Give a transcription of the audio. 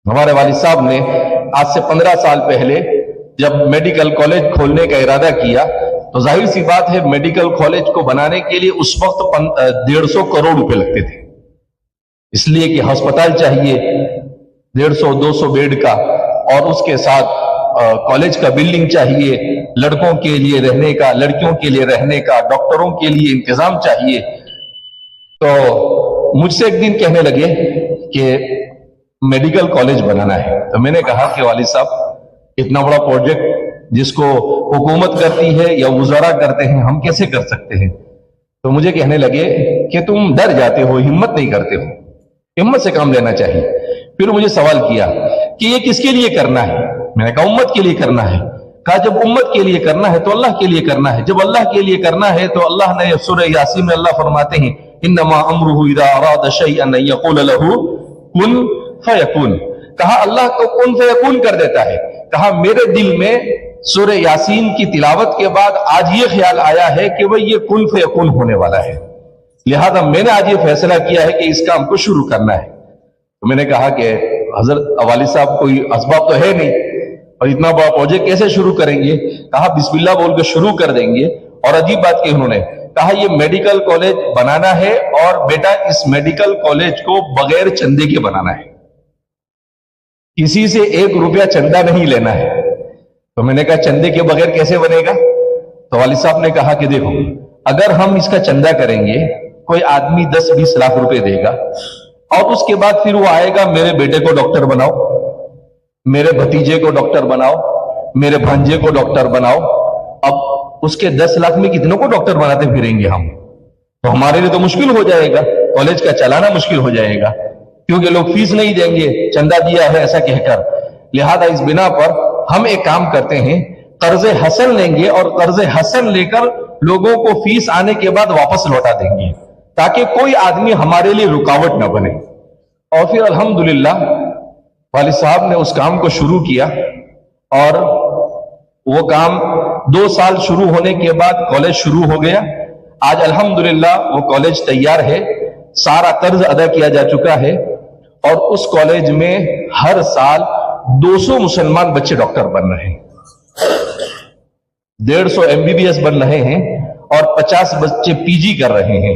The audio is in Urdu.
ہمارے والد صاحب نے آج سے 15 سال پہلے جب میڈیکل کالج کھولنے کا ارادہ کیا تو ظاہر سی بات ہے میڈیکل کالج کو بنانے کے لیے اس وقت 150 کروڑ روپے لگتے تھے، اس لیے کہ ہسپتال چاہیے 150-200 بیڈ کا، اور اس کے ساتھ کالج کا بلڈنگ چاہیے، لڑکوں کے لیے رہنے کا، لڑکیوں کے لیے رہنے کا، ڈاکٹروں کے لیے انتظام چاہیے۔ تو مجھ سے ایک دن کہنے لگے کہ میڈیکل کالج بنانا ہے، تو میں نے کہا کہ والد صاحب اتنا بڑا پروجیکٹ جس کو حکومت کرتی ہے یا وزراء کرتے ہیں ہم کیسے کر سکتے ہیں؟ تو مجھے کہنے لگے کہ تم ڈر جاتے ہو، ہمت نہیں کرتے ہو، ہمت سے کام لینا چاہیے۔ پھر مجھے سوال کیا کہ یہ کس کے لیے کرنا ہے؟ میں نے کہا امت کے لیے کرنا ہے۔ کہا جب امت کے لیے کرنا ہے تو اللہ کے لیے کرنا ہے، جب اللہ کے لیے کرنا ہے تو اللہ نے سورہ یاسین میں اللہ فرماتے ہیں انما امرہ اذا اراد شیئا ان یقول له کن فیکون۔ کہا اللہ کو کن فیکون کر دیتا ہے۔ کہا میرے دل میں سورہ یاسین کی تلاوت کے بعد آج یہ خیال آیا ہے کہ وہ یہ کن فیکون ہونے والا ہے، لہذا میں نے آج یہ فیصلہ کیا ہے کہ اس کام کو شروع کرنا ہے۔ تو میں نے کہا کہ حضرت والد صاحب کوئی اسباب تو ہے نہیں اور اتنا بڑا پروجیکٹ کیسے شروع کریں گے؟ کہا بسم اللہ بول کے شروع کر دیں گے۔ اور عجیب بات کہ انہوں نے کہا یہ میڈیکل کالج بنانا ہے اور بیٹا اس میڈیکل کالج کو بغیر چندے کے بنانا ہے، کسی سے 1 روپیہ چندہ نہیں لینا ہے۔ تو میں نے کہا چندے کے بغیر کیسے بنے گا؟ تو والد صاحب نے کہا کہ دیکھو اگر ہم اس کا چندہ کریں گے، کوئی آدمی 10-20 لاکھ روپے دے گا اور اس کے بعد پھر وہ آئے گا میرے بیٹے کو ڈاکٹر بناؤ، میرے بھتیجے کو ڈاکٹر بناؤ، میرے بھانجے کو ڈاکٹر بناؤ۔ اب اس کے 10 لاکھ میں کتنوں کو ڈاکٹر بناتے پھریں گے ہم؟ تو ہمارے لیے تو مشکل ہو جائے گا، کالج کا چلانا مشکل ہو جائے گا، کیونکہ لوگ فیس نہیں دیں گے، چندہ دیا ہے ایسا کہہ کر۔ لہذا اس بنا پر ہم ایک کام کرتے ہیں، قرض حسن لیں گے اور قرض حسن لے کر لوگوں کو فیس آنے کے بعد واپس لوٹا دیں گے تاکہ کوئی آدمی ہمارے لیے رکاوٹ نہ بنے۔ اور پھر الحمدللہ والد صاحب نے اس کام کو شروع کیا اور وہ کام 2 سال شروع ہونے کے بعد کالج شروع ہو گیا۔ آج الحمدللہ وہ کالج تیار ہے، سارا قرض ادا کیا جا چکا ہے اور اس کالج میں ہر سال 200 مسلمان بچے ڈاکٹر بن رہے ہیں، 150 MBBS بن رہے ہیں اور 50 بچے PG کر رہے ہیں۔